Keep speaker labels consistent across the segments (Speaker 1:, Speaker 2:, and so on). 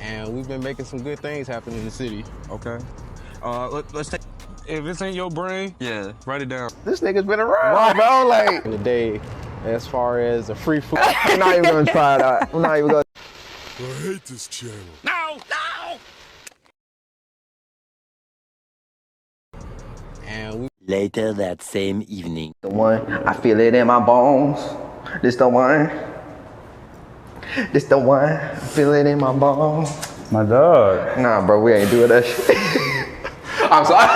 Speaker 1: and we've been making some good things happen in the city.
Speaker 2: Okay. Let's take. If it's in your brain,
Speaker 3: Yeah.
Speaker 2: write it down.
Speaker 1: This nigga's been around, bro. Like in the day, as far as the free food, I'm not even gonna try it out. I'm not even gonna.
Speaker 4: I hate this channel.
Speaker 2: No.
Speaker 1: And we
Speaker 5: Later that same evening.
Speaker 6: The one, I feel it in my bones. This the one. This the one, I feel it in my bones.
Speaker 7: My dog.
Speaker 6: Nah, bro, we ain't doing that shit. I'm sorry.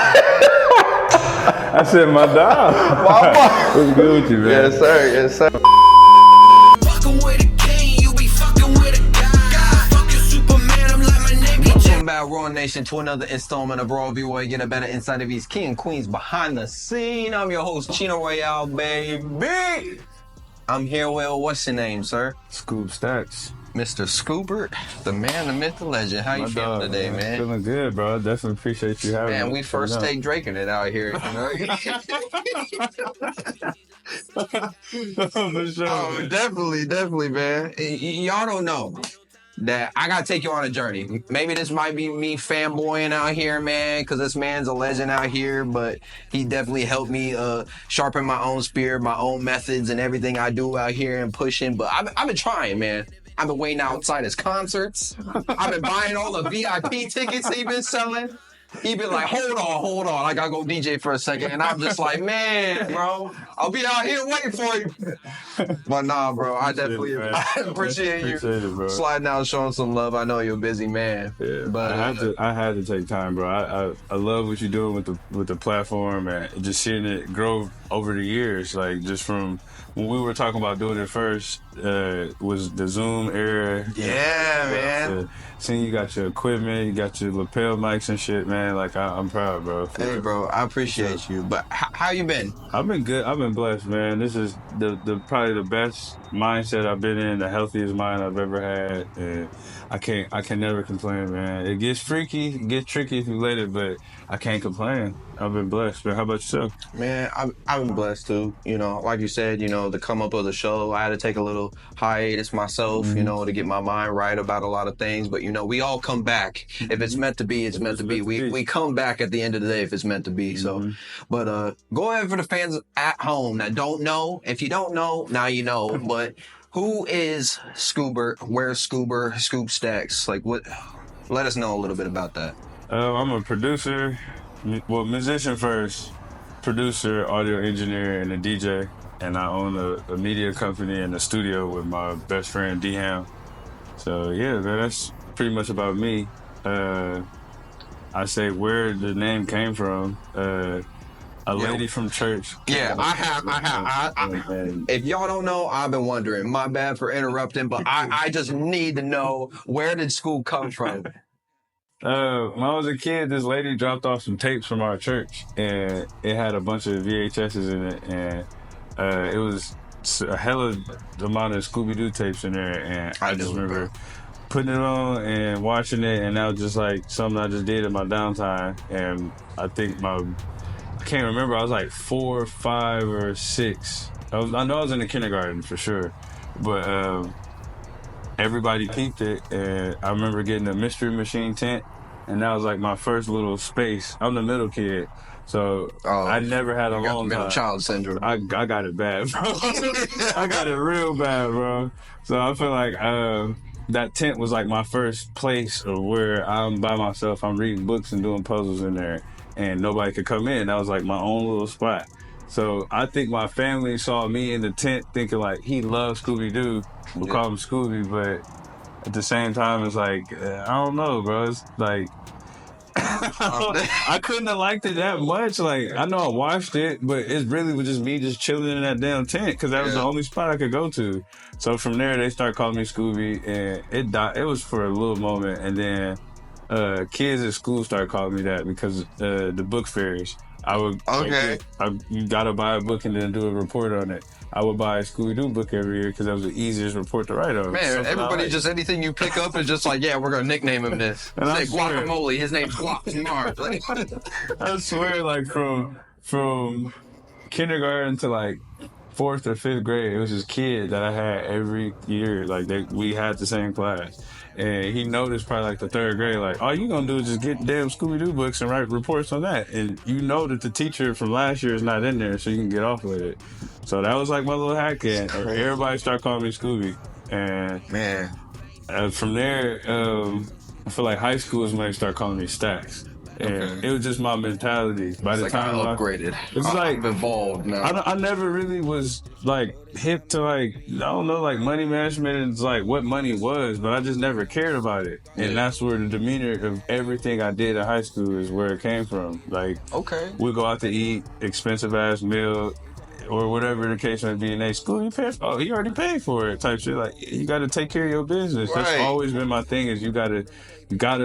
Speaker 7: I said my dog. What's good with you, man?
Speaker 6: Yes, sir. Yes, sir.
Speaker 8: Fucking with a king, you be fucking with a guy. Fucking Superman, I'm like my name.
Speaker 3: Welcome back, Raw Nation, to another installment of Raw View, where you get a better insight of these king and queens behind the scene. I'm your host, Chino Royale, baby. I'm here with, what's your name, sir?
Speaker 7: Scoop Stacks.
Speaker 3: Mr. Scoobert, the man, the myth, the legend. How you feeling today, man?
Speaker 7: Feeling good, bro. I definitely appreciate you having me.
Speaker 3: Man, we first take drinking it out here. You know?
Speaker 7: For sure,
Speaker 3: Oh,
Speaker 7: man.
Speaker 3: definitely, man. Y'all don't know that I gotta take you on a journey. Maybe this might be me fanboying out here, man, because this man's a legend out here, but he definitely helped me sharpen my own spirit, my own methods, and everything I do out here and pushing. But I've been trying, man. I've been waiting outside his concerts. I've been buying all the VIP tickets he been selling. He been like, hold on, I gotta go DJ for a second. And I'm just like, man, bro, I'll be out here waiting for you. But nah, bro, I definitely appreciate you
Speaker 7: Appreciate it, bro.
Speaker 3: sliding out, showing some love. I know you're a busy man.
Speaker 7: Yeah,
Speaker 3: But
Speaker 7: I had to take time, bro. I love what you're doing with the platform and just seeing it grow over the years. Like just from when we were talking about doing it first, was the Zoom era.
Speaker 3: yeah, man.
Speaker 7: Seeing you got your equipment, you got your lapel mics and shit, man. Like I'm proud, bro.
Speaker 3: Hey, bro, I appreciate you. But how you been?
Speaker 7: I've been good. I've been blessed, man. This is the probably the best mindset I've been in, the healthiest mind I've ever had, and I can never complain, man. It gets freaky, it gets tricky if you let it, but I can't complain. I've been blessed, man. How about yourself?
Speaker 3: Man, I've been blessed too. You know, like you said, you know, the come up of the show, I had to take a little hiatus myself, you know, to get my mind right about a lot of things. But, you know, we all come back. If it's meant to be, it's meant to be. We come back at the end of the day if it's meant to be. So, but go ahead for the fans at home that don't know. If you don't know, now you know. But who is Scoobert? Where's Scoober? Scoop Stacks? Like what? Let us know a little bit about that.
Speaker 7: I'm a producer, well, musician first, producer, audio engineer, and a DJ. And I own a media company and a studio with my best friend, D-Ham. So, yeah, man, that's pretty much about me. I say where the name came from. A lady from church.
Speaker 3: Yeah, I have. If y'all don't know, I've been wondering. My bad for interrupting, but I just need to know, where did school come from?
Speaker 7: When I was a kid, this lady dropped off some tapes from our church, and it had a bunch of VHSs in it, and it was a hella amount of Scooby-Doo tapes in there, and I just remember putting it on and watching it, and that was just like something I just did in my downtime, and I think I can't remember, I was like 4, 5, or 6. I know I was in the kindergarten for sure, but everybody peeped it, and I remember getting a Mystery Machine tent, and that was like my first little space. I'm the middle kid, so I never had a long
Speaker 3: middle
Speaker 7: time.
Speaker 3: child syndrome.
Speaker 7: I got it bad, bro. I got it real bad, bro. So I feel like that tent was like my first place of where I'm by myself. I'm reading books and doing puzzles in there, and nobody could come in. That was like my own little spot. So I think my family saw me in the tent thinking like he loves Scooby-Doo. We'll call him Scooby, but at the same time, it's like, I don't know, bro. It's like, I couldn't have liked it that much. Like, I know I watched it, but it really was just me just chilling in that damn tent because that was the only spot I could go to. So from there, they started calling me Scooby, and it died. It was for a little moment, and then kids at school started calling me that because the book fairs. I would you gotta buy a book and then do a report on it. I would buy a Scooby-Doo book every year because that was the easiest report to write on.
Speaker 3: Man, everybody just anything you pick up is just like, yeah, we're gonna nickname him this. Say Guacamole. His name's Guac Smart.
Speaker 7: I swear, like from kindergarten to like 4th or 5th grade, it was this kid that I had every year. Like we had the same class, And he noticed probably like the third grade, like, all you gonna do is just get damn Scooby-Doo books and write reports on that. And you know that the teacher from last year is not in there, so you can get off with it. So that was like my little hack, and everybody started calling me Scooby. And
Speaker 3: Man,
Speaker 7: from there, I feel like high school is when they start calling me Stacks. And it was just my mentality. By the
Speaker 3: like
Speaker 7: time
Speaker 3: I upgraded.
Speaker 7: it's like
Speaker 3: I've evolved now.
Speaker 7: I never really was like hip to like, I don't know, like money management and like what money was, but I just never cared about it. And that's where the demeanor of everything I did in high school is where it came from. Like, we go out to eat, expensive ass meal, or whatever the case may be, and they school you pay for, oh, he already paid for it type shit. Like, you got to take care of your business. That's always been my thing, is you gotta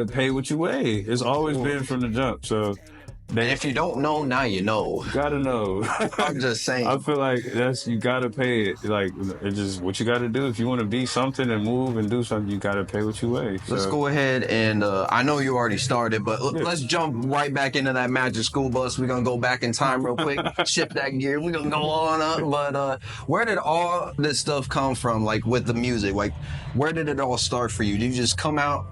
Speaker 7: pay what you weigh. It's always been from the jump. So
Speaker 3: And if you don't know, now you know.
Speaker 7: You gotta know.
Speaker 3: I'm just saying.
Speaker 7: I feel like you gotta pay it. Like, it's just what you gotta do. If you want to be something and move and do something, you gotta pay what you weigh. So.
Speaker 3: Let's go ahead and I know you already started, but let's jump right back into that Magic School Bus. We're gonna go back in time real quick, shift that gear. We're gonna go on up. But where did all this stuff come from? Like with the music, like where did it all start for you? Did you just come out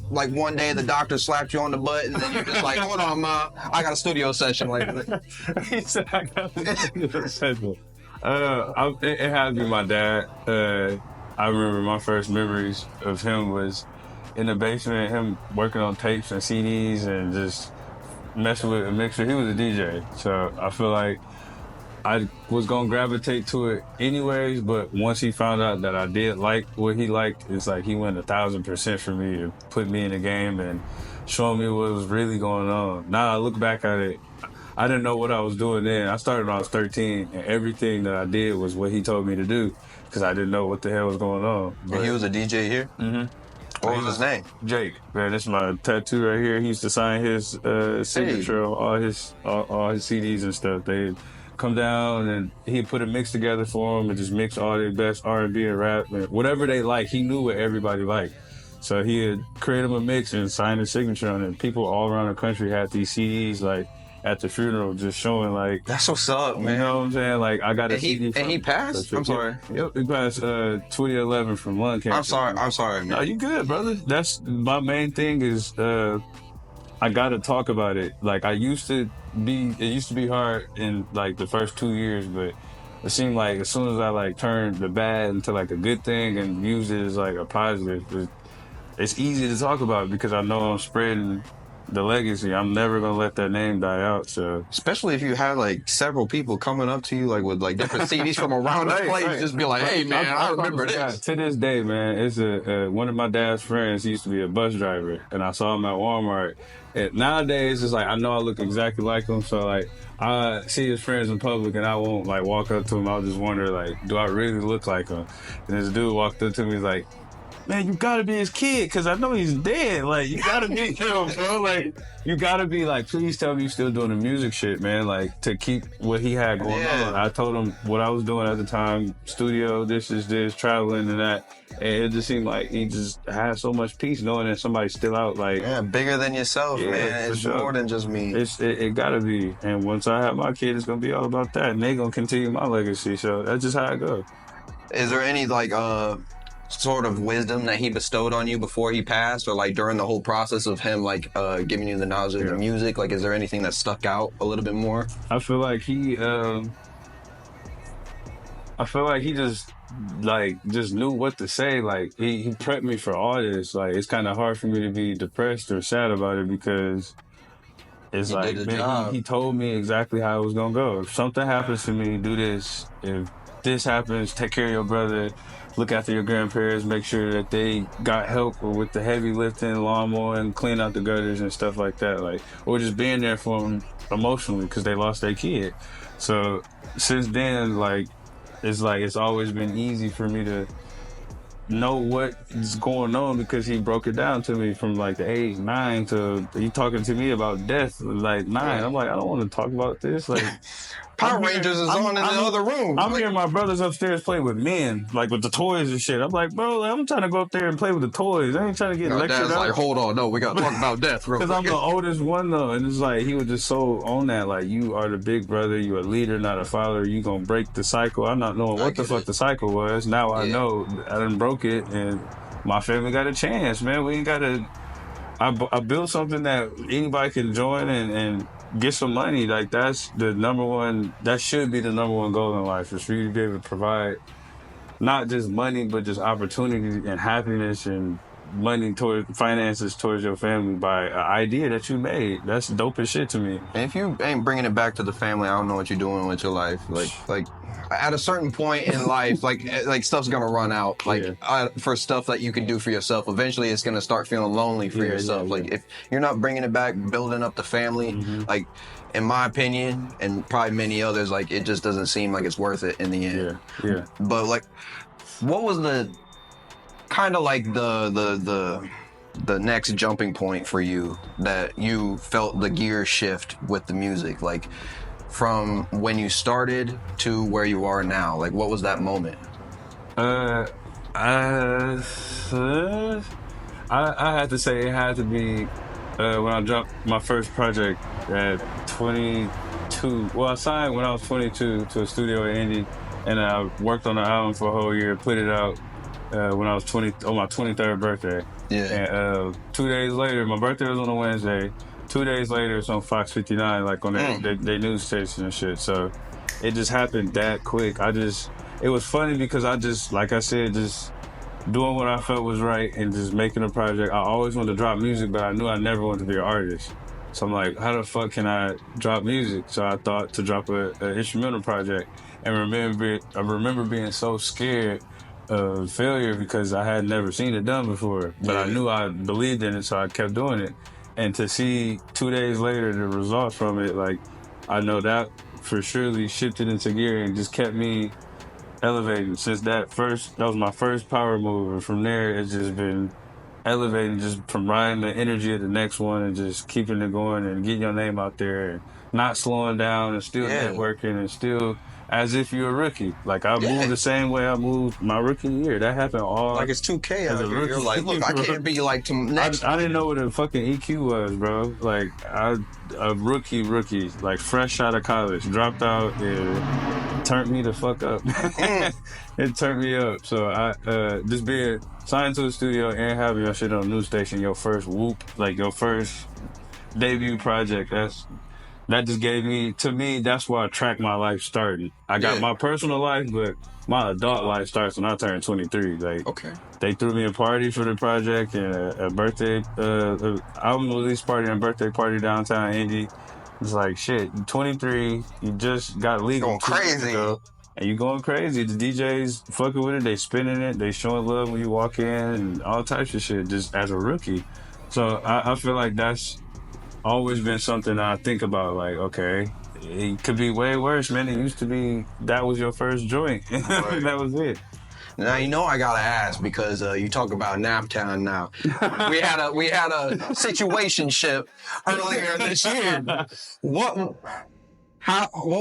Speaker 3: like one day the doctor slapped you on the butt and then you're just like, hold on, ma, I got a studio session later.
Speaker 7: He said I got a studio session. It had to be my dad. I remember my first memories of him was in the basement, him working on tapes and CDs and just messing with a mixer. He was a DJ, so I feel like I was gonna gravitate to it anyways, but once he found out that I did like what he liked, it's like he went 1,000% for me to put me in the game and show me what was really going on. Now I look back at it, I didn't know what I was doing then. I started when I was 13, and everything that I did was what he told me to do because I didn't know what the hell was going on.
Speaker 3: But and he was a DJ here? Mm-hmm. What was his name?
Speaker 7: Jake. Man, this is my tattoo right here. He used to sign his signature on all his CDs and stuff. They come down and he'd put a mix together for them and just mix all their best R&B and rap and whatever they like. He knew what everybody liked, so he'd create them a mix and sign his signature on it. People all around the country had these CDs like at the funeral, just showing like,
Speaker 3: that's what's up, man.
Speaker 7: You know what I'm saying? Like, I got a CD.
Speaker 3: And he passed. I'm sorry.
Speaker 7: Yep, he passed 2011 from lung cancer.
Speaker 3: I'm sorry, man.
Speaker 7: No, you good, brother. That's my main thing is I gotta talk about it. Like, it used to be hard in like the first 2 years, but it seemed like as soon as I like turned the bad into like a good thing and used it as like a positive, it's easy to talk about because I know I'm spreading the legacy. I'm never gonna let that name die out. So
Speaker 3: especially if you have like several people coming up to you like with like different CDs from around the place, just be like, "Hey man, I remember this."
Speaker 7: To this day, man, it's one of my dad's friends. He used to be a bus driver, and I saw him at Walmart. And nowadays, it's like I know I look exactly like him, so like I see his friends in public, and I won't like walk up to him. I'll just wonder like, do I really look like him? And this dude walked up to me, he's like, "Man, you gotta be his kid, because I know he's dead. Like, you gotta be him, bro. Like, you gotta be like, please tell me you're still doing the music shit, man. Like, to keep what he had going on." I told him what I was doing at the time, studio, this, traveling and that. And it just seemed like he just had so much peace knowing that somebody's still out. Like,
Speaker 3: yeah, bigger than yourself, man. It's more than just me.
Speaker 7: It gotta be. And once I have my kid, it's gonna be all about that. And they gonna continue my legacy. So that's just how it goes.
Speaker 3: Is there any, like, sort of wisdom that he bestowed on you before he passed, or like during the whole process of him like giving you the knowledge of the music? Like, is there anything that stuck out a little bit more?
Speaker 7: I feel like he just knew what to say. Like, he prepped me for all this. Like, it's kind of hard for me to be depressed or sad about it because it's like, man, he told me exactly how it was gonna go. If something happens to me, do this. If this happens, take care of your brother. Look after your grandparents, make sure that they got help with the heavy lifting, lawnmower, and clean out the gutters and stuff like that. Like, or just being there for them emotionally because they lost their kid. So since then, it's always been easy for me to know what is going on because he broke it down to me from like the age 9 to he talking to me about death like 9. I'm like, I don't want to talk about this. Like,
Speaker 3: Power Rangers is on in the other room.
Speaker 7: I'm hearing my brothers upstairs play with men, like with the toys and shit. I'm like, bro, I'm trying to go up there and play with the toys. I ain't trying to get lectured
Speaker 3: Dad's
Speaker 7: out.
Speaker 3: like, hold on, no, we got to talk about death real quick.
Speaker 7: Because I'm the oldest one, though, and it's like, he was just so on that, like, you are the big brother, you're a leader, not a father, you gonna break the cycle. I'm not knowing what the fuck the cycle was. Now I know I done broke it, and my family got a chance, man. We ain't got to. I built something that anybody can join and get some money. Like that's the number one. That should be the number one goal in life, is for you to be able to provide not just money, but just opportunity and happiness and money towards finances towards your family by an idea that you made. That's dope as shit to me.
Speaker 3: And if you ain't bringing it back to the family, I don't know what you're doing with your life. Like at a certain point in life, like stuff's gonna run out. For stuff that you can do for yourself, eventually it's gonna start feeling lonely for yourself. Like if you're not bringing it back, building up the family, like in my opinion, and probably many others, like it just doesn't seem like it's worth it in the end.
Speaker 7: Yeah.
Speaker 3: But like, what was the kind of like the next jumping point for you that you felt the gear shift with the music, like from when you started to where you are now? Like, what was that moment?
Speaker 7: I had to say it had to be when I dropped my first project at 22. Well, I signed when I was 22 to a studio in Indy, and I worked on the album for a whole year, put it out when I was 20 on my 23rd birthday.
Speaker 3: Yeah.
Speaker 7: And 2 days later, my birthday was on a Wednesday. 2 days later, it's on Fox 59, like on their news station and shit. So it just happened that quick. It was funny because I just, like I said, just doing what I felt was right and just making a project. I always wanted to drop music, but I knew I never wanted to be an artist. So I'm like, how the fuck can I drop music? So I thought to drop an instrumental project. And I remember being so scared of failure because I had never seen it done before. But I knew I believed in it, so I kept doing it. And to see 2 days later the results from it, like, I know that for surely shifted into gear and just kept me elevating. Since that was my first power move, and from there it's just been elevating, just from riding the energy of the next one and just keeping it going and getting your name out there and not slowing down and still networking and still as if you're a rookie. Like, I moved the same way I moved my rookie year. That happened all
Speaker 3: Like it's 2K out
Speaker 7: as a
Speaker 3: here. You're
Speaker 7: rookie.
Speaker 3: like, look, I can't be like to next.
Speaker 7: I didn't know what a fucking EQ was, bro. Like, a rookie, like fresh out of college, dropped out and turned me the fuck up. It turned me up. So I just being signed to a studio and having your shit on a news station, your first whoop, like your first debut project, that just gave me, to me, that's where I track my life started. I got my personal life, but my adult life starts when I turned 23. Like, they threw me a party for the project and a birthday, album release party and birthday party downtown Indy. It's like, shit, you're 23, you just got legal.
Speaker 3: Going crazy.
Speaker 7: And you going crazy. The DJs fucking with it, they spinning it, they showing love when you walk in and all types of shit just as a rookie. So I feel like that's always been something I think about, like, okay, it could be way worse, man. It used to be that was your first joint. That was it.
Speaker 3: Now, you know, I gotta ask, because you talk about Naptown now. we had a situationship earlier this year. What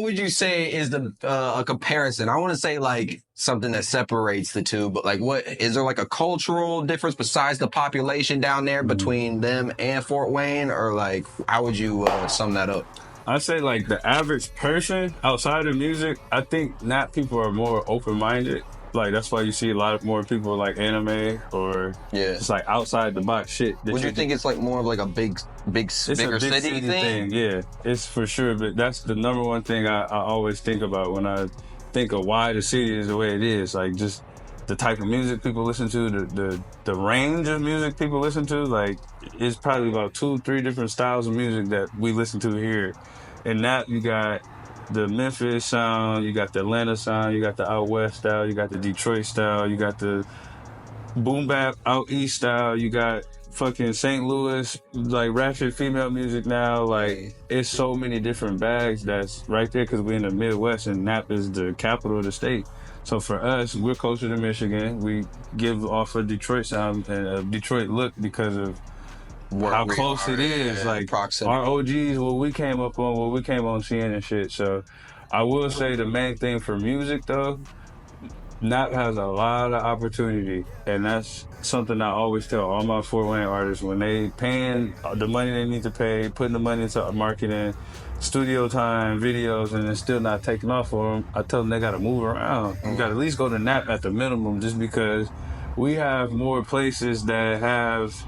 Speaker 3: would you say is a comparison? I want to say like something that separates the two, but like, what is there, like a cultural difference besides the population down there between them and Fort Wayne, or like how would you sum that up?
Speaker 7: I say like the average person outside of music, I think Nap people are more open-minded. Like, that's why you see a lot more people like anime or just like outside the box shit.
Speaker 3: Would you think it's like more of like a bigger city thing?
Speaker 7: Yeah, it's for sure. But that's the number one thing I always think about when I think of why the city is the way it is. Like, just the type of music people listen to, the range of music people listen to. Like, it's probably about 2-3 different styles of music that we listen to here. And that you got the Memphis sound, you got the Atlanta sound, you got the out west style, you got the Detroit style, you got the boom bap out east style, you got fucking St. Louis, like ratchet female music now. Like, it's so many different bags that's right there because we're in the Midwest and Nap is the capital of the state. So for us, we're closer to Michigan. We give off a Detroit sound and a Detroit look because of how close it is. Like, our OGs, what we came on seeing and shit. So I will say the main thing for music though, Nap has a lot of opportunity, and that's something I always tell all my Fort Wayne artists when they paying the money they need to pay, putting the money into marketing, studio time, videos, and it's still not taking off for them. I tell them they gotta move around. You gotta at least go to Nap at the minimum, just because we have more places that have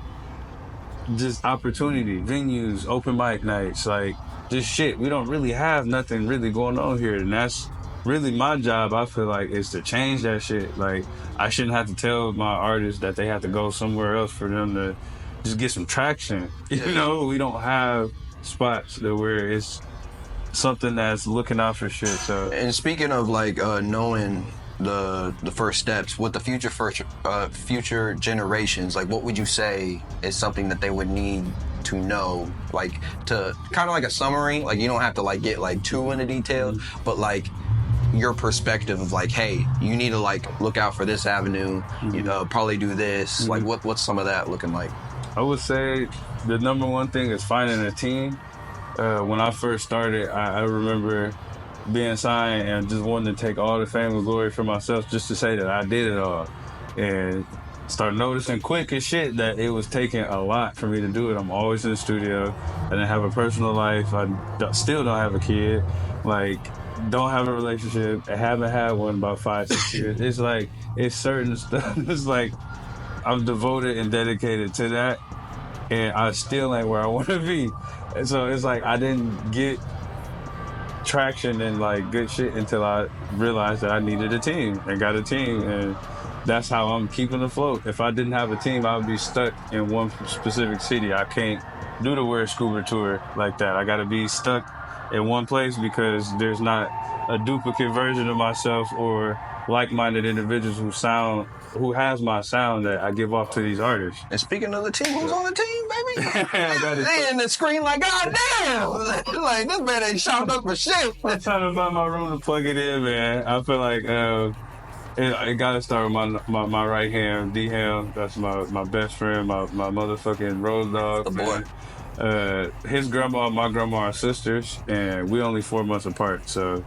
Speaker 7: just opportunity, venues, open mic nights, like just shit. We don't really have nothing really going on here, and that's really my job. I feel like is to change that shit. Like I shouldn't have to tell my artists that they have to go somewhere else for them to just get some traction. You know, we don't have spots that where it's something that's looking out for shit. So
Speaker 3: And speaking of like knowing the first steps with the future generations, like what would you say is something that they would need to know, like to kind of like a summary, like you don't have to like get like too into detail, but like your perspective of like, hey, you need to like look out for this avenue, you know, probably do this, like what's some of that looking like?
Speaker 7: I would say the number one thing is finding a team. When I first started, I remember being signed and just wanting to take all the fame and glory for myself just to say that I did it all. And start noticing quick as shit that it was taking a lot for me to do it. I'm always in the studio. I didn't have a personal life. Still don't have a kid. Like, don't have a relationship. I haven't had one in about 5-6 years. It's like, it's certain stuff. It's like, I'm devoted and dedicated to that. And I still ain't where I want to be. And so it's like, I didn't get traction and like good shit until I realized that I needed a team and got a team, and that's how I'm keeping afloat. If I didn't have a team, I would be stuck in one specific city. I can't do the Weird Scuba tour like that. I gotta be stuck in one place because there's not a duplicate version of myself or like-minded individuals who has my sound that I give off to these artists.
Speaker 3: And speaking of the team, who's on the team, baby?
Speaker 7: I got it.
Speaker 3: They in the screen like, God damn! Like, this man ain't shot up for shit.
Speaker 7: I'm trying to find my room to plug it in, man. I feel like it gotta start with my right hand, D-Ham. That's my best friend, my motherfucking road dog.
Speaker 3: The boy.
Speaker 7: His grandma and my grandma are sisters, and we only 4 months apart. So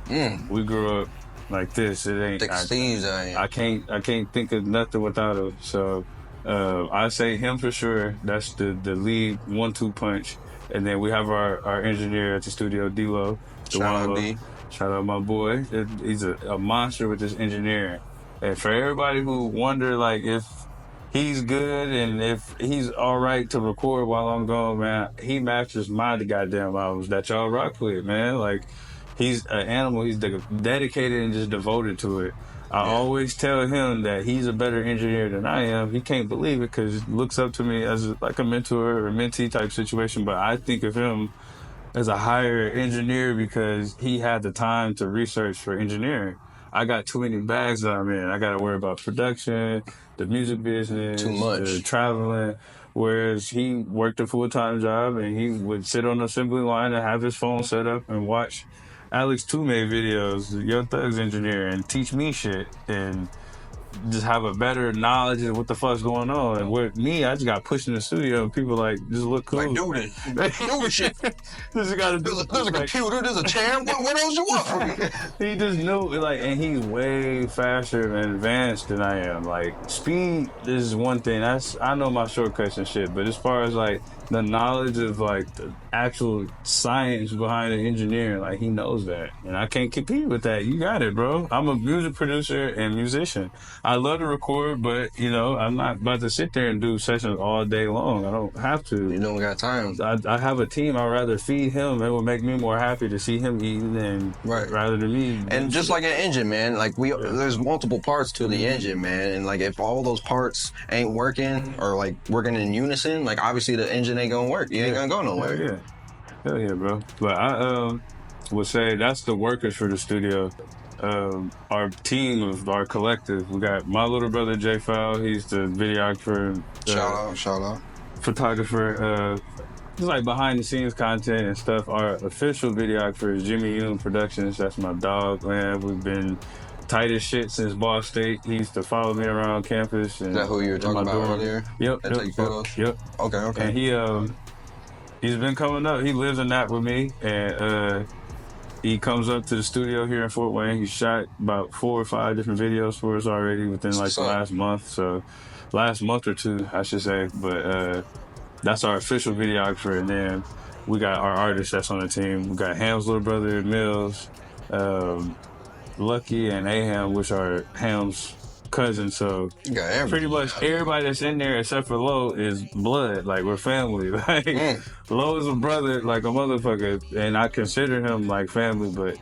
Speaker 7: we grew up like this. It ain't.
Speaker 3: Thick Steve's
Speaker 7: I can't think of nothing without him. So I say him for sure. That's the lead 1-2 punch. And then we have our engineer at the studio, D-Lo.
Speaker 3: Shout out D.
Speaker 7: Shout out my boy. He's a monster with this engineering. And for everybody who wonder like if he's good and if he's all right to record while I'm gone, man, he masters my goddamn albums that y'all rock with, man. Like, he's an animal. He's dedicated and just devoted to it. I always tell him that he's a better engineer than I am. He can't believe it because he looks up to me as like a mentor or a mentee type situation. But I think of him as a higher engineer because he had the time to research for engineering. I got too many bags that I'm in. I got to worry about production, the music business,
Speaker 3: Too much.
Speaker 7: the traveling. Whereas he worked a full-time job and he would sit on the assembly line and have his phone set up and watch Alex Toomey videos, Young Thug's engineer, and teach me shit and just have a better knowledge of what the fuck's going on. And with me, I just got pushed in the studio and people like, just look cool.
Speaker 3: Like, do this. Do this shit.
Speaker 7: Just gotta do
Speaker 3: There's a computer, there's a chair. What else you want from me?
Speaker 7: He just knew, like, and he's way faster and advanced than I am. Like, speed is one thing. I know my shortcuts and shit, but as far as like the knowledge of like the actual science behind the engineering, like he knows that, and I can't compete with that. You got it, bro. I'm a music producer and musician. I love to record, but you know, I'm not about to sit there and do sessions all day long. I don't have to.
Speaker 3: You don't got time.
Speaker 7: I have a team. I'd rather feed him. It would make me more happy to see him eating than rather than me.
Speaker 3: And just like an engine, man, like there's multiple parts to the engine, man. And like if all those parts ain't working or like working in unison, like obviously the engine ain't gonna work. You ain't gonna go nowhere.
Speaker 7: Hell yeah, bro. But I would say that's the workers for the studio. Our team of our collective. We got my little brother Jay Fowl. He's the videographer.
Speaker 3: Shout out.
Speaker 7: Photographer. Just like behind the scenes content and stuff. Our official videographer is Jimmy Yoon Productions. That's my dog, man. We've been tight as shit since Ball State. He used to follow me around campus. And
Speaker 3: is that who you were talking about earlier?
Speaker 7: Yep.
Speaker 3: Take photos?
Speaker 7: Yep.
Speaker 3: Okay.
Speaker 7: And he's been coming up. He lives in that with me, and he comes up to the studio here in Fort Wayne. He shot about 4 or 5 different videos for us already within like the last month. So last month or two, I should say. But that's our official videographer. And then we got our artists that's on the team. We got Ham's little brother, Mills, Lucky, and Aham, which are Ham's cousins, so
Speaker 3: You got everything.
Speaker 7: pretty much everybody that's in there except for Lo is blood. Like, we're family. Like, Lo is a brother, like a motherfucker, and I consider him like family. But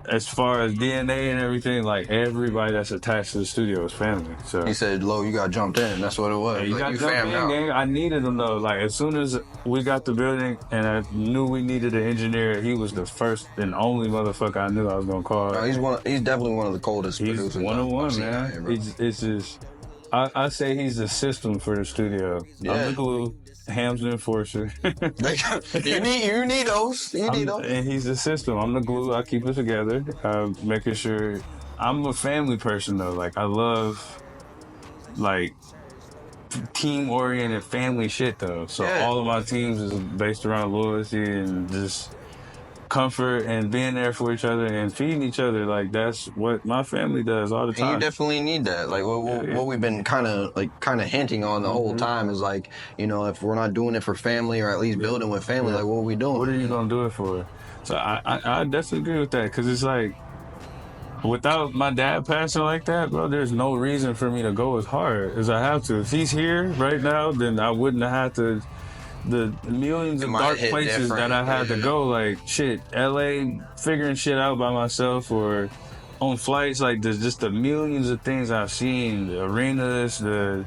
Speaker 7: as far as DNA and everything, like everybody that's attached to the studio is family. So
Speaker 3: He said, "Lo, you got jumped in." That's what it was.
Speaker 7: you
Speaker 3: Like,
Speaker 7: got
Speaker 3: you
Speaker 7: jumped
Speaker 3: fam
Speaker 7: in,
Speaker 3: now.
Speaker 7: gang. I needed him though. Like, as soon as we got the building and I knew we needed an engineer, he was the first and only motherfucker I knew I was gonna call.
Speaker 3: He's definitely one of the coldest
Speaker 7: He's
Speaker 3: producers.
Speaker 7: one on
Speaker 3: I've
Speaker 7: one,
Speaker 3: seen out
Speaker 7: man.
Speaker 3: here, bro.
Speaker 7: It's just, I say he's the system for the studio.
Speaker 3: Yeah.
Speaker 7: I'm the glue, Ham's the enforcer.
Speaker 3: you need those. You need those.
Speaker 7: And he's the system. I'm the glue. I keep it together. Making sure I'm a family person though. Like, I love like team oriented family shit though. So
Speaker 3: Yeah.
Speaker 7: all of my teams is based around loyalty and just comfort and being there for each other and feeding each other. Like, that's what my family does all the
Speaker 3: And you
Speaker 7: time.
Speaker 3: definitely need that. Like what we've been kind of hinting on the whole time is like, you know, if we're not doing it for family or at least building with family, like what are we doing?
Speaker 7: What are you gonna do it for? So I definitely agree with that, because it's like, without my dad passing like that, bro, there's no reason for me to go as hard as I have to. If he's here right now, then I wouldn't have had to. The millions
Speaker 3: It
Speaker 7: of
Speaker 3: might
Speaker 7: dark
Speaker 3: hit
Speaker 7: places
Speaker 3: different,
Speaker 7: that I had to
Speaker 3: yeah.
Speaker 7: go, like shit, LA, figuring shit out by myself, or on flights, like there's just the millions of things I've seen, the arenas, the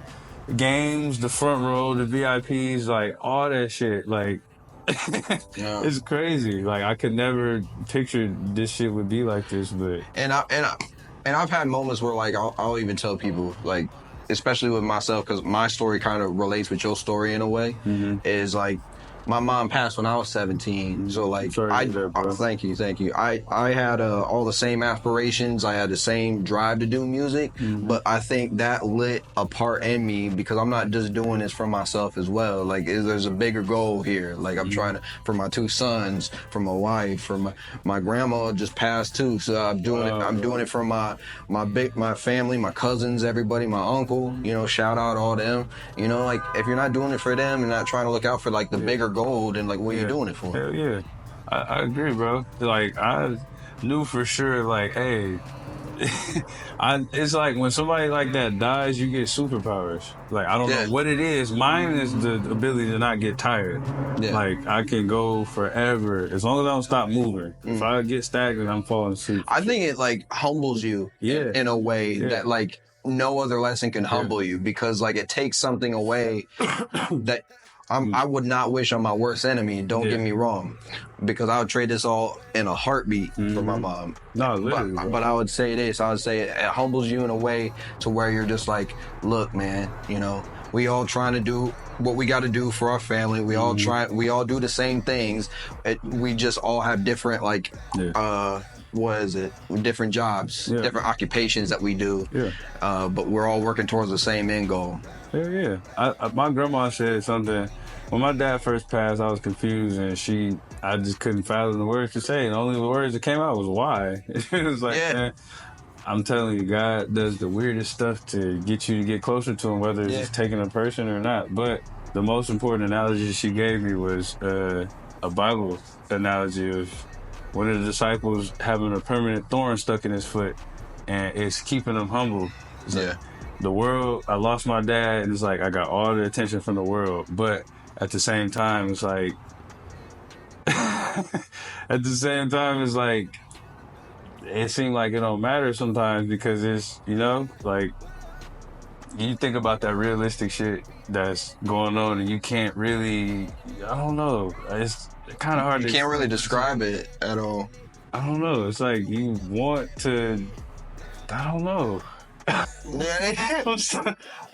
Speaker 7: games, the front row, the VIPs, like all that shit, like
Speaker 3: Yeah.
Speaker 7: it's crazy. Like, I could never picture this shit would be like this, but
Speaker 3: And I've had moments where like I'll even tell people, like, especially with myself, because my story kind of relates with your story in a way. Is like, my mom passed when I was 17, so like
Speaker 7: Sorry to hear that, bro.
Speaker 3: thank you. I had all the same aspirations. I had the same drive to do music, but I think that lit a part in me because I'm not just doing this for myself as well. Like, there's a bigger goal here. Like, I'm trying to, for my 2 sons, for my wife, for my grandma just passed too, so I'm doing it. I'm doing it for my family, my cousins, everybody, my uncle. You know, shout out all them. You know, like, if you're not doing it for them and not trying to look out for like the bigger goal, then like, what are you doing it for?
Speaker 7: hell yeah. I agree, bro. Like, I knew for sure, like, hey, it's like when somebody like that dies, you get superpowers. Like, I don't
Speaker 3: Yeah.
Speaker 7: know what it is. Mine is the ability to not get tired.
Speaker 3: Yeah.
Speaker 7: Like, I can go forever as long as I don't stop moving. If I get stagnant, I'm falling asleep.
Speaker 3: I think it like humbles you
Speaker 7: Yeah.
Speaker 3: in a way
Speaker 7: Yeah.
Speaker 3: that like no other lesson can humble you, because like it takes something away that I would not wish on my worst enemy. Don't get me wrong, because I would trade this all in a heartbeat for my mom.
Speaker 7: No, literally, bro.
Speaker 3: But I would say this. I would say it humbles you in a way to where you're just like, look, man, you know, we all trying to do what we got to do for our family. We all we all do the same things. We just all have different like, what is it? Different jobs, different occupations that we do.
Speaker 7: Yeah.
Speaker 3: But we're all working towards the same end goal.
Speaker 7: Hell yeah. My grandma said something. When my dad first passed, I was confused, and I just couldn't fathom the words to say. And the only words that came out was why. It was like, man, I'm telling you, God does the weirdest stuff to get you to get closer to him, whether it's just taking a person or not. But the most important analogy she gave me was a Bible analogy of one of the disciples having a permanent thorn stuck in his foot, and it's keeping him humble. It's like, the world, I lost my dad, and it's like I got all the attention from the world, but at the same time, it's like it seemed like it don't matter sometimes, because it's, you know, like, you think about that realistic shit that's going on and you can't really, I don't know, it's kind of hard
Speaker 3: You
Speaker 7: to...
Speaker 3: can't really describe it at all.
Speaker 7: I don't know, it's like you want to, I don't know.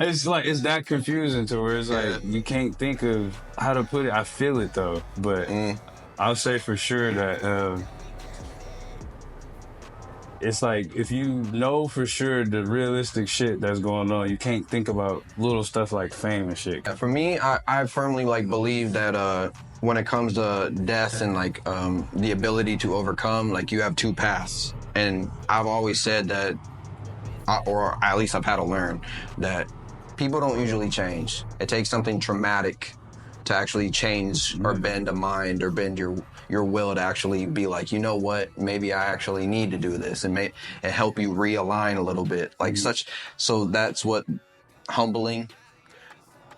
Speaker 7: It's like, it's that confusing to where it's like you can't think of how to put it. I feel it though, but I'll say for sure that it's like, if you know for sure the realistic shit that's going on, you can't think about little stuff like fame and shit.
Speaker 3: For me, I firmly like believe that when it comes to death and like the ability to overcome, like, you have 2 paths, and I've always said that, or at least I've had to learn that people don't usually change. It takes something traumatic to actually change or bend a mind or bend your will to actually be like, you know what, maybe I actually need to do this, and help you realign a little bit, like so that's what humbling.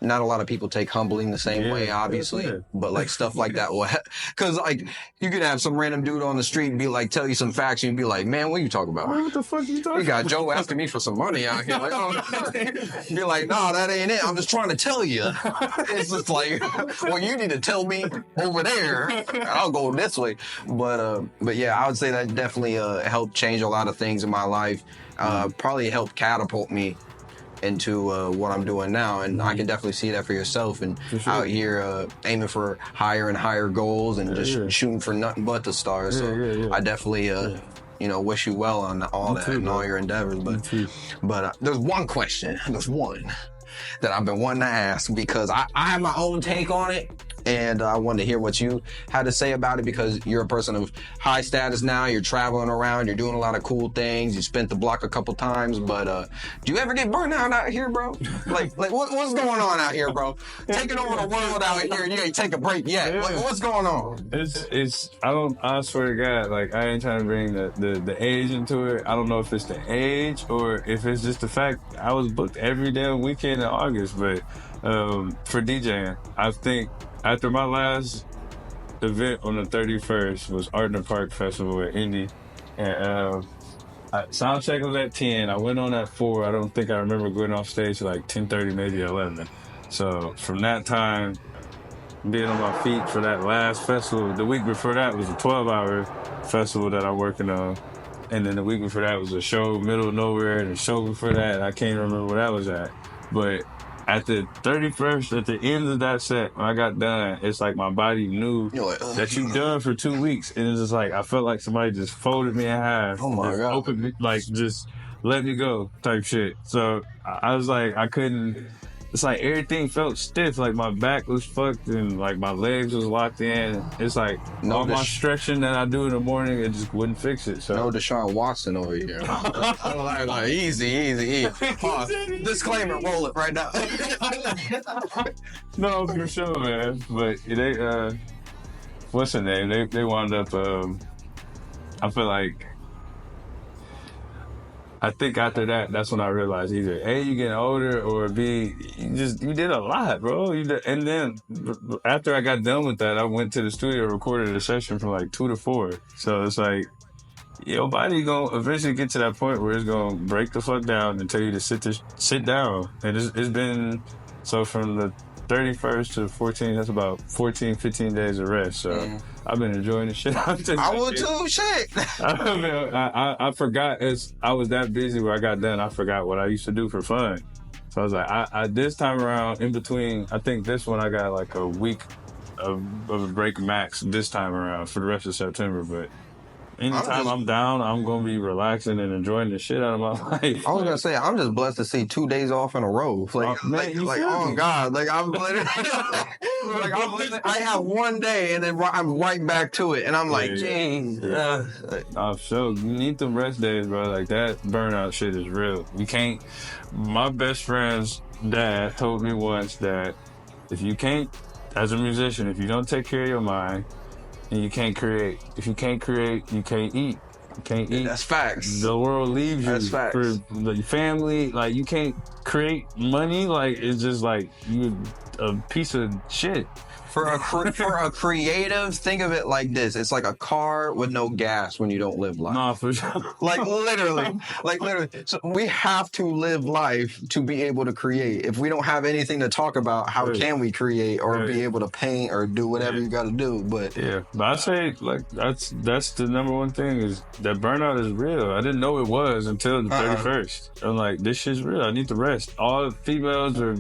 Speaker 3: Not a lot of people take humbling the same way, obviously, but like stuff like that will, because like you could have some random dude on the street and be like, tell you some facts, and you'd be like, man, what are you talking about?
Speaker 7: What the fuck are you talking
Speaker 3: We got
Speaker 7: about?
Speaker 3: Joe asking me for some money out here. Like, oh. Be like, nah, that ain't it. I'm just trying to tell you. It's just like, well, you need to tell me over there. I'll go this way. But yeah, I would say that definitely helped change a lot of things in my life. Probably helped catapult me into what I'm doing now, and I can definitely see that for yourself, and out here aiming for higher and higher goals and just shooting for nothing but the stars. So I definitely wish you well on all that and all your endeavors. But there's one question, that I've been wanting to ask, because I have my own take on it, and I wanted to hear what you had to say about it, because you're a person of high status now. You're traveling around. You're doing a lot of cool things. You spent the block a couple times, but do you ever get burned out here, bro? Like what's going on out here, bro? Taking over the world out here, and you ain't take a break yet. Like, what's going on?
Speaker 7: I swear to God, like, I ain't trying to bring the age into it. I don't know if it's the age or if it's just the fact I was booked every damn weekend in August, but for DJing, I think after my last event on the 31st was Art in the Park Festival at Indy, and sound check was at 10. I went on at 4. I don't think I remember going off stage till like 10:30, maybe 11. So from that time, being on my feet for that last festival, the week before that was a 12-hour festival that I'm working on, and then the week before that was a show middle of nowhere, and the show before that, I can't remember where that was at. But at the 31st, at the end of that set, when I got done, it's like my body knew that you done for 2 weeks. And it's just like, I felt like somebody just folded me in half.
Speaker 3: Oh my God.
Speaker 7: Opened me, like, just let me go type shit. So I was like, I couldn't, it's like everything felt stiff. Like my back was fucked and like my legs was locked in. It's like all my stretching that I do in the morning, it just wouldn't fix it. So
Speaker 3: no Deshaun Watson over here. like, easy. Disclaimer, roll it right now.
Speaker 7: No, for sure, man. But they, what's her name? They wound up, I feel like, I think after that, that's when I realized either A, you getting older, or B, you did a lot, bro. And then after I got done with that, I went to the studio, recorded a session from like 2 to 4. So it's like, your body gonna eventually get to that point where it's gonna break the fuck down and tell you to sit down. And it's been, so from the 31st to 14, that's about 14, 15 days of rest. So I've been enjoying the shit.
Speaker 3: I will too, shit.
Speaker 7: I forgot, I was that busy where I got done, I forgot what I used to do for fun. So I was like, I this time around, in between, I think this one I got like a week of a break max this time around for the rest of September. But anytime I'm down, I'm gonna be relaxing and enjoying the shit out of my life.
Speaker 3: I was gonna say, I'm just blessed to see 2 days off in a row. Like, oh God, like I'm literally, I have 1 day and then I'm right back to it, and I'm like, jeez.
Speaker 7: So you need them rest days, bro. Like that burnout shit is real. You can't. My best friend's dad told me once that if you can't, as a musician, if you don't take care of your mind, and you can't create. If you can't create, you can't eat. You can't eat.
Speaker 3: That's facts.
Speaker 7: The world leaves you.
Speaker 3: That's facts.
Speaker 7: For the family. Like, you can't create money. Like, it's just like you a piece of shit.
Speaker 3: For a creative, think of it like this: it's like a car with no gas when you don't live life.
Speaker 7: Nah, for sure.
Speaker 3: Like literally. So we have to live life to be able to create. If we don't have anything to talk about, how can we create or be able to paint or do whatever you got to do? But
Speaker 7: I say, like, that's the number one thing, is that burnout is real. I didn't know it was until the 31st. I'm like, this shit's real. I need to rest. All the females are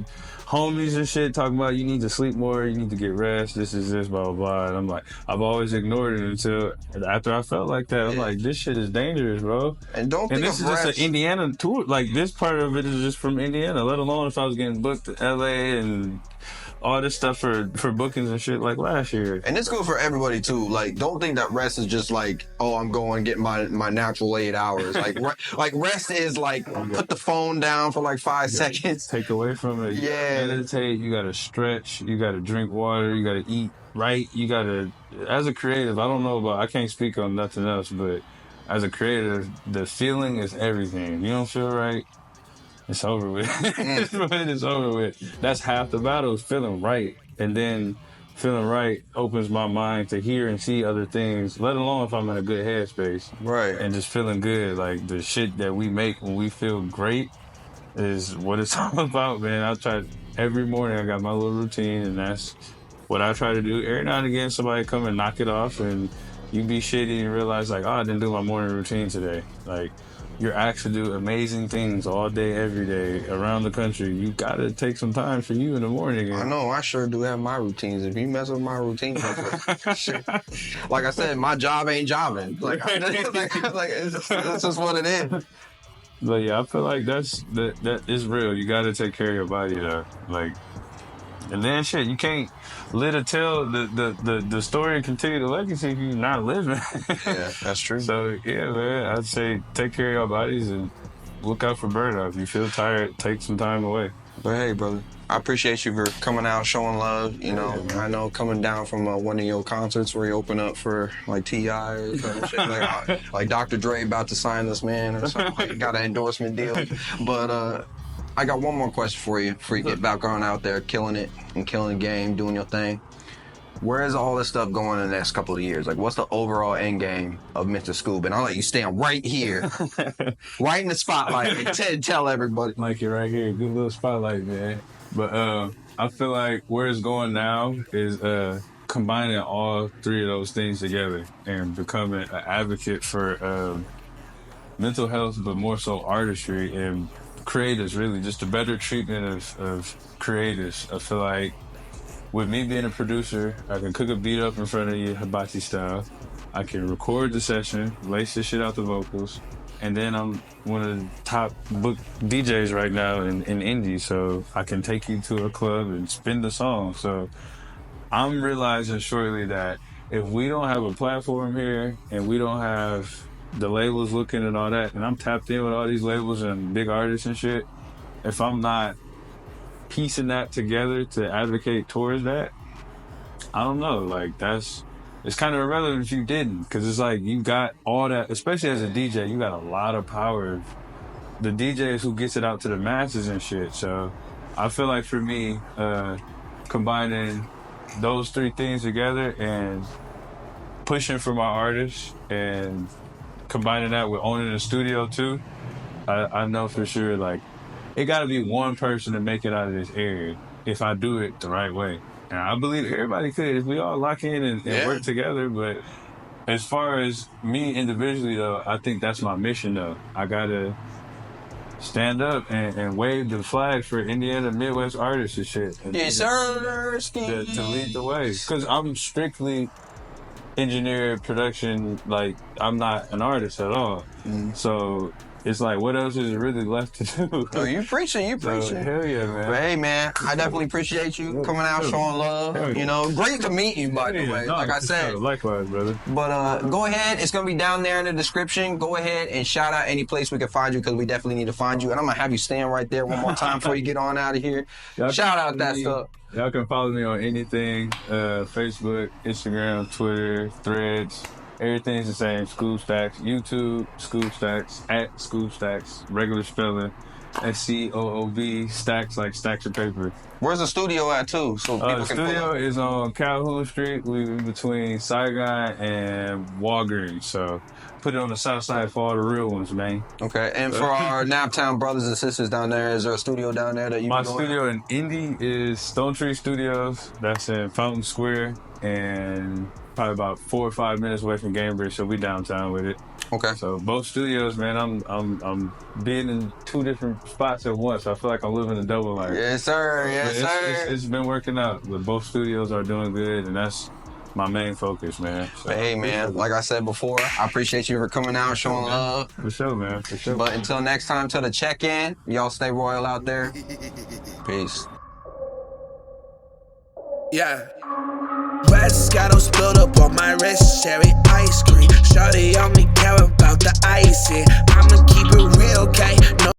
Speaker 7: homies and shit talking about you need to sleep more, you need to get rest. rest. This is this, blah, blah, blah. And I'm like, I've always ignored it until after I felt like that. I'm like, this shit is dangerous, bro.
Speaker 3: And don't
Speaker 7: And
Speaker 3: think
Speaker 7: this
Speaker 3: of
Speaker 7: is just
Speaker 3: rest.
Speaker 7: an Indiana tour. Like, this part of it is just from Indiana, let alone if I was getting booked to LA and all this stuff for bookings and shit like last year.
Speaker 3: And it's good for everybody too. Like, don't think that rest is just like, oh, I'm going to get my natural 8 hours. Like, like rest is like put the phone down for like 5 seconds.
Speaker 7: Take away from it. You
Speaker 3: Yeah.
Speaker 7: meditate. You gotta stretch. You gotta drink water. You gotta eat right. You gotta. As a creative, I don't know about. I can't speak on nothing else, but as a creative, the feeling is everything. You don't feel right, it's over with. It's over with. That's half the battle, is feeling right. And then feeling right opens my mind to hear and see other things, let alone if I'm in a good headspace.
Speaker 3: Right.
Speaker 7: And just feeling good. Like, the shit that we make when we feel great is what it's all about, man. I try every morning. I got my little routine, and that's what I try to do. Every now and again, somebody come and knock it off, and you be shitty and realize, like, oh, I didn't do my morning routine today. Like, you're asked to do amazing things all day, every day, around the country. You gotta take some time for you in the morning.
Speaker 3: I know, I sure do have my routines. If you mess with my routine, shit. Like I said, my job ain't jobbing. Like, that's just what it is.
Speaker 7: But yeah, I feel like that is real. You gotta take care of your body though. Like, and then shit, you can't live to tell the story and continue the legacy if you're not living.
Speaker 3: Yeah, that's true.
Speaker 7: So yeah, man, I'd say take care of your bodies and look out for burnout. If you feel tired, take some time away.
Speaker 3: But hey, brother, I appreciate you for coming out, showing love. You know, I know coming down from one of your concerts where you open up for like T.I. or some shit, like Dr. Dre about to sign this man or something. Like, got an endorsement deal. But I got one more question for you before you get back on out there, killing it and killing the game, doing your thing. Where is all this stuff going in the next couple of years? Like, what's the overall end game of Mr. Scoob? And I'll let you stand right here, right in the spotlight, and tell everybody.
Speaker 7: Like it right here, good little spotlight, man. But I feel like where it's going now is combining all three of those things together and becoming an advocate for mental health, but more so artistry and creatives, really, just a better treatment of creatives. I feel like with me being a producer, I can cook a beat up in front of you, hibachi style. I can record the session, lace this shit out the vocals, and then I'm one of the top book DJs right now in indie, so I can take you to a club and spin the song. So I'm realizing shortly that if we don't have a platform here and we don't have the labels looking and all that, and I'm tapped in with all these labels and big artists and shit, if I'm not piecing that together to advocate towards that, I don't know, like, it's kind of irrelevant if you didn't, because it's like you got all that, especially as a DJ, you got a lot of power. The DJs who gets it out to the masses and shit. So I feel like for me, combining those three things together and pushing for my artists and combining that with owning a studio too, I know for sure, like, it got to be one person to make it out of this area if I do it the right way. And I believe everybody could if we all lock in and work together. But as far as me individually, though, I think that's my mission, though. I got to stand up and wave the flag for Indiana Midwest artists and shit. And
Speaker 3: Yes, sir.
Speaker 7: to lead the way. Because I'm strictly engineer, production, like, I'm not an artist at all. So it's like, what else is really left to do?
Speaker 3: Oh, you preaching,
Speaker 7: So, hell yeah, man.
Speaker 3: But hey, man, I definitely appreciate you coming out, showing love.
Speaker 7: Hell yeah.
Speaker 3: You know, great to meet you, by the
Speaker 7: Yeah,
Speaker 3: way.
Speaker 7: no,
Speaker 3: Like I
Speaker 7: for
Speaker 3: said.
Speaker 7: sure. Likewise, brother.
Speaker 3: But go ahead. It's going to be down there in the description. Go ahead and shout out any place we can find you, because we definitely need to find you. And I'm going to have you stand right there one more time before you get on out of here.
Speaker 7: Y'all
Speaker 3: Shout
Speaker 7: can
Speaker 3: out that
Speaker 7: follow me-
Speaker 3: stuff.
Speaker 7: Y'all can follow me on anything, Facebook, Instagram, Twitter, Threads. Everything's the same. Scoob Stacks. YouTube, Scoob Stacks, at Scoob Stacks, regular spelling, SCOOB, Stacks, like stacks of paper.
Speaker 3: Where's the studio at, too? So people
Speaker 7: The
Speaker 3: can pull
Speaker 7: studio
Speaker 3: up.
Speaker 7: is on Calhoun Street. We're between Saigon and Walgreens. So put it on the south side for all the real ones, man.
Speaker 3: Okay. And for our Naptown brothers and sisters down there, is there a studio down there that you
Speaker 7: My
Speaker 3: can go in?
Speaker 7: studio in Indy is Stone Tree Studios. That's in Fountain Square and probably about 4 or 5 minutes away from Cambridge, so we downtown with it.
Speaker 3: Okay.
Speaker 7: So both studios, man, I'm being in 2 different spots at once. I feel like I'm living a double life.
Speaker 3: Yes, sir. Yes,
Speaker 7: But
Speaker 3: sir.
Speaker 7: it's been working out. But both studios are doing good, and that's my main focus, man. So,
Speaker 3: But hey, man, like I said before, I appreciate you for coming out, showing love.
Speaker 7: For sure, man. For sure.
Speaker 3: But until next time, till the check-in, y'all stay royal out there. Peace.
Speaker 8: Yeah. Moscato spilled up on my wrist, cherry ice cream. Shawty only care about the icing. I'ma keep it real, okay? No